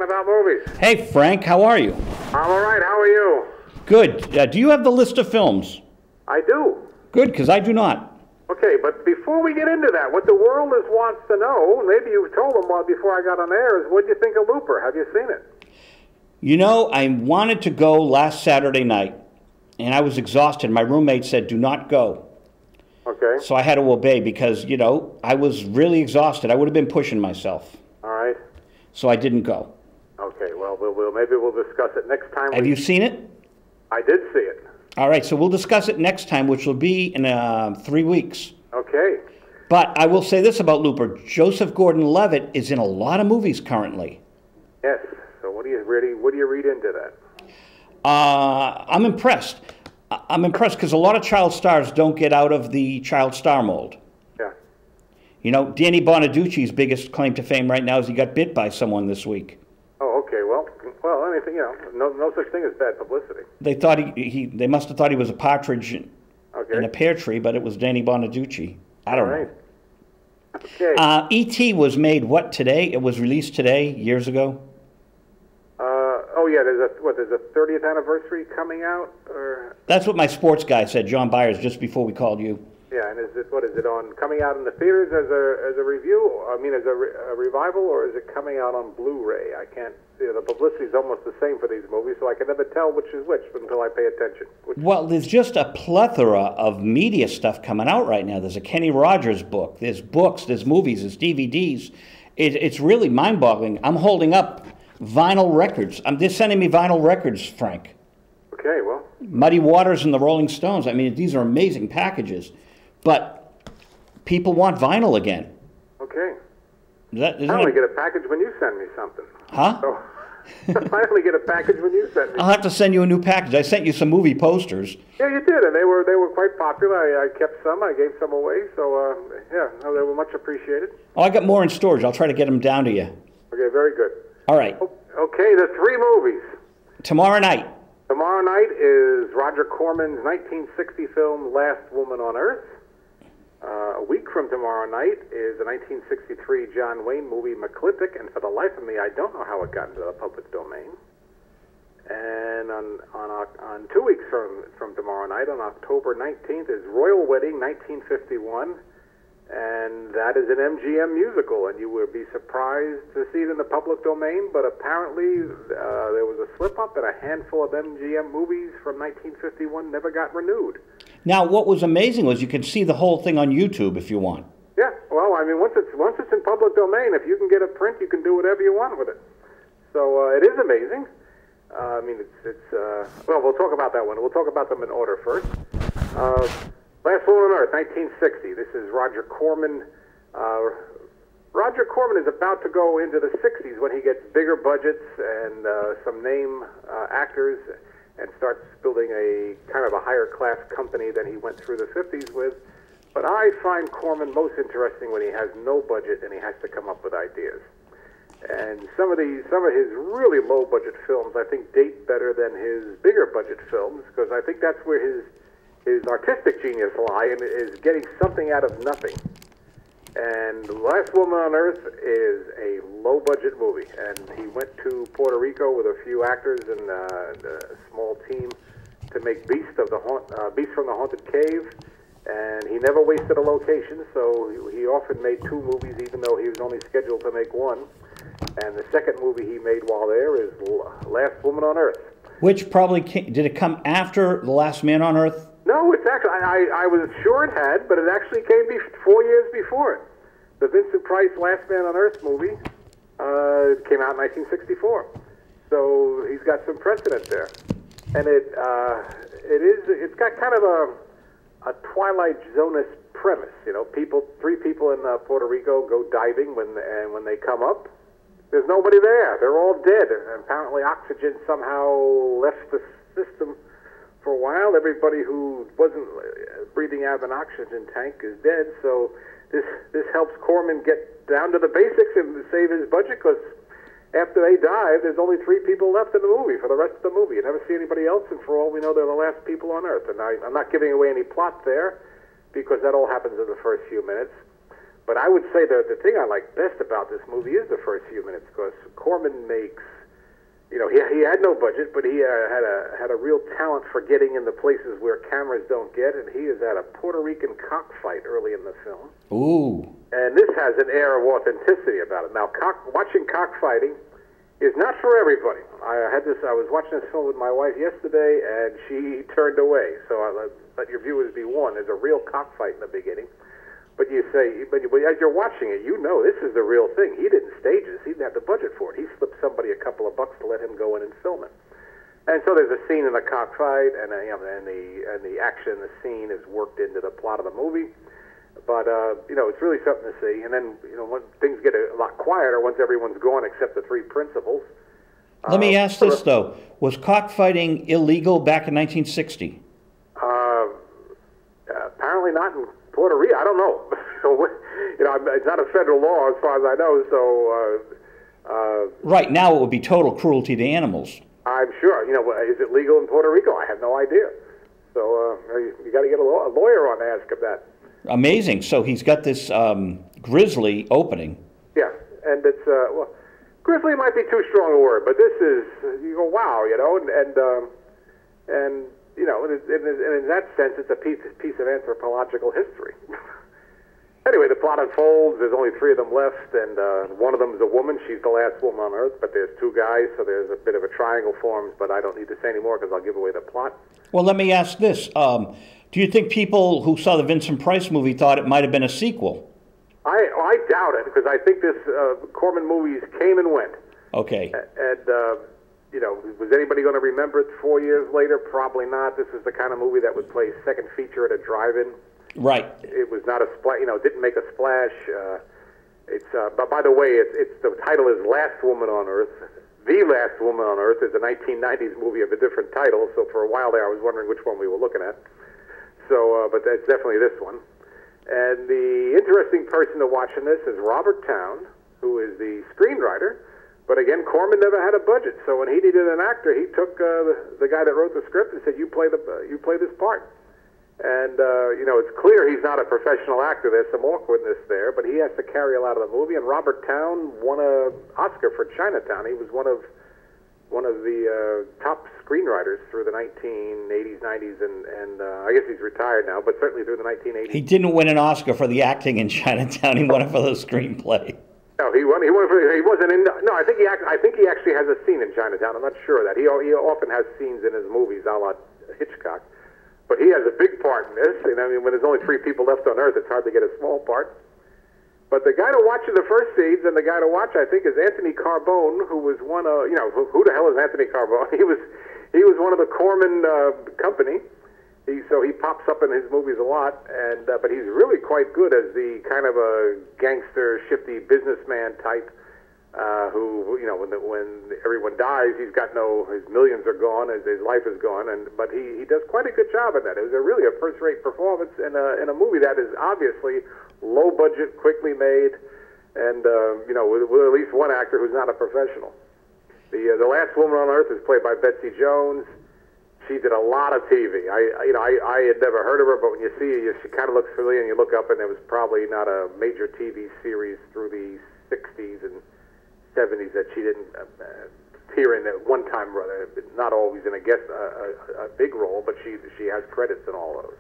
talking about movies. Hey, Frank, how are you? I'm all right. How are you? Good. Do you have the list of films? I do. Good, because I do not. Okay, but before we get into that, what the world wants to know, maybe you told them before I got on air, is what do you think of Looper? Have you seen it? You know, I wanted to go last Saturday night, and I was exhausted. My roommate said, do not go. Okay. So I had to obey because, you know, I was really exhausted. I would have been pushing myself. All right. So I didn't go. Okay, well, maybe we'll discuss it next time. Have you seen it? I did see it. All right, so we'll discuss it next time, which will be in 3 weeks. Okay. But I will say this about Looper. Joseph Gordon-Levitt is in a lot of movies currently. Yes. So what do you read into that? I'm impressed. I'm impressed because a lot of child stars don't get out of the child star mold. Yeah. You know, Danny Bonaducci's biggest claim to fame right now is he got bit by someone this week. Oh, okay. Well, anything, no such thing as bad publicity. They thought they must have thought he was a partridge in a pear tree, but it was Danny Bonaducci. I don't know. Okay. E.T. was made today? It was released today, years ago. Oh yeah, there's a 30th anniversary coming out, or That's what my sports guy said, John Byers, just before we called you. yeah, and is it on coming out in the theaters as a review? I mean, as a revival, or is it coming out on Blu-ray? I can't. The publicity is almost the same for these movies, so I can never tell which is which until I pay attention. Well, there's just a plethora of media stuff coming out right now. There's a Kenny Rogers book. There's books. There's movies. There's DVDs. It's really mind-boggling. I'm holding up vinyl records. They're sending me vinyl records, Frank. Okay, well. Muddy Waters and the Rolling Stones. I mean, these are amazing packages. But people want vinyl again. Okay. I only get a package when you send me something. Huh? So, I only get a package when you send me. I'll have to send you a new package. I sent you some movie posters. Yeah, you did, and they were quite popular. I kept some. I gave some away. So they were much appreciated. Oh, I got more in storage. I'll try to get them down to you. Okay, very good. All right. Okay, the 3 movies. Tomorrow night. Tomorrow night is Roger Corman's 1960 film Last Woman on Earth. A week from tomorrow night is the 1963 John Wayne movie McClintock, and for the life of me, I don't know how it got into the public domain. And on 2 weeks from tomorrow night, on October 19th, is Royal Wedding 1951, and that is an MGM musical, and you would be surprised to see it in the public domain, but apparently there was a slip-up, and a handful of MGM movies from 1951 never got renewed. Now, what was amazing was you could see the whole thing on YouTube if you want. Yeah, well, I mean, once it's in public domain, if you can get a print, you can do whatever you want with it. So it is amazing. I mean, well, we'll talk about that one. We'll talk about them in order first. Last Woman on Earth, 1960. This is Roger Corman. Roger Corman is about to go into the 60s when he gets bigger budgets and some name actors and starts building a kind of a higher class company than he went through the 50s with. But I find Corman most interesting when he has no budget and he has to come up with ideas. And some of his really low budget films I think date better than his bigger budget films, because I think that's where his artistic genius lies, and is getting something out of nothing. And Last Woman on Earth is a low-budget movie, and he went to Puerto Rico with a few actors and a small team to make Beast from the Haunted Cave, and he never wasted a location, so he often made 2 movies, even though he was only scheduled to make 1. And the second movie he made while there is Last Woman on Earth. Which probably did it come after The Last Man on Earth? No, it's actually, I was sure it had, but it actually came 4 years before it. The Vincent Price Last Man on Earth movie came out in 1964. So he's got some precedent there. And it's got kind of a Twilight Zone-esque premise. You know, 3 people in Puerto Rico go diving and when they come up, there's nobody there. They're all dead. And apparently oxygen somehow left the system for a while. Everybody who wasn't breathing out of an oxygen tank is dead. So this helps Corman get down to the basics and save his budget, because after they dive, there's only 3 people left in the movie for the rest of the movie. You never see anybody else, and for all we know, they're the last people on Earth. And I'm not giving away any plot there, because that all happens in the first few minutes. But I would say that the thing I like best about this movie is the first few minutes, because Corman makes he had no budget, but he had a real talent for getting in the places where cameras don't get, and he is at a Puerto Rican cockfight early in the film. Ooh. And this has an air of authenticity about it. Now, watching cockfighting is not for everybody. I was watching this film with my wife yesterday, and she turned away. So I let your viewers be warned. There's a real cockfight in the beginning. But as you're watching it, this is the real thing. He didn't stage this. He didn't have the budget for it. He slipped somebody a couple of bucks to let him go in and film it. And so there's a scene in the cockfight, and the action, the scene is worked into the plot of the movie. But it's really something to see. And then when things get a lot quieter, once everyone's gone except the three principals. Let me ask this though: was cockfighting illegal back in 1960? Apparently not in Puerto Rico. I don't know. So, it's not a federal law as far as I know. So, right now it would be total cruelty to animals. I'm sure. Is it legal in Puerto Rico? I have no idea. So, you got to get a lawyer on to ask him that. Amazing. So he's got this grisly opening. Yeah, and it's grisly might be too strong a word, but this is you go wow, and in that sense, it's a piece of anthropological history. Anyway, the plot unfolds. There's only three of them left, and one of them is a woman. She's the last woman on Earth, but there's two guys, so there's a bit of a triangle forms, but I don't need to say any more because I'll give away the plot. Well, let me ask this. Do you think people who saw the Vincent Price movie thought it might have been a sequel? I doubt it, because I think this Corman movies came and went. Okay. And, was anybody going to remember it 4 years later? Probably not. This is the kind of movie that would play second feature at a drive-in. Right. It was not a splash, didn't make a splash. But by the way, the title is Last Woman on Earth. The Last Woman on Earth is a 1990s movie of a different title, so for a while there I was wondering which one we were looking at. So, but that's definitely this one. And the interesting person to watch in this is Robert Towne, who is the screenwriter. But again, Corman never had a budget, so when he needed an actor, he took the guy that wrote the script and said, "You play this part." And it's clear he's not a professional actor. There's some awkwardness there, but he has to carry a lot of the movie. And Robert Towne won an Oscar for Chinatown. He was one of the top screenwriters through the 1980s, 90s, and I guess he's retired now, but certainly through the 1980s. He didn't win an Oscar for the acting in Chinatown. He won it for the screenplay. No, he won. He wasn't in. No, I think he actually has a scene in Chinatown. I'm not sure of that. He often has scenes in his movies, a la Hitchcock. But he has a big part in this. And I mean, when there's only three people left on Earth, it's hard to get a small part. But the guy to watch in the first scenes, and the guy to watch, I think, is Anthony Carbone, who was one of, who the hell is Anthony Carbone? He was one of the Corman company. So he pops up in his movies a lot, and but he's really quite good as the kind of a gangster, shifty businessman type. Who when everyone dies, his millions are gone, his life is gone, but he does quite a good job in that. It was really a first-rate performance in a movie that is obviously low budget, quickly made, and with at least one actor who's not a professional. The Last Woman on Earth is played by Betsy Jones. She did a lot of TV. I had never heard of her, but when you see her, she kind of looks familiar, and you look up, and there was probably not a major TV series through the 60s and 70s that she didn't appear in at one time, not always in a big role, but she has credits in all those.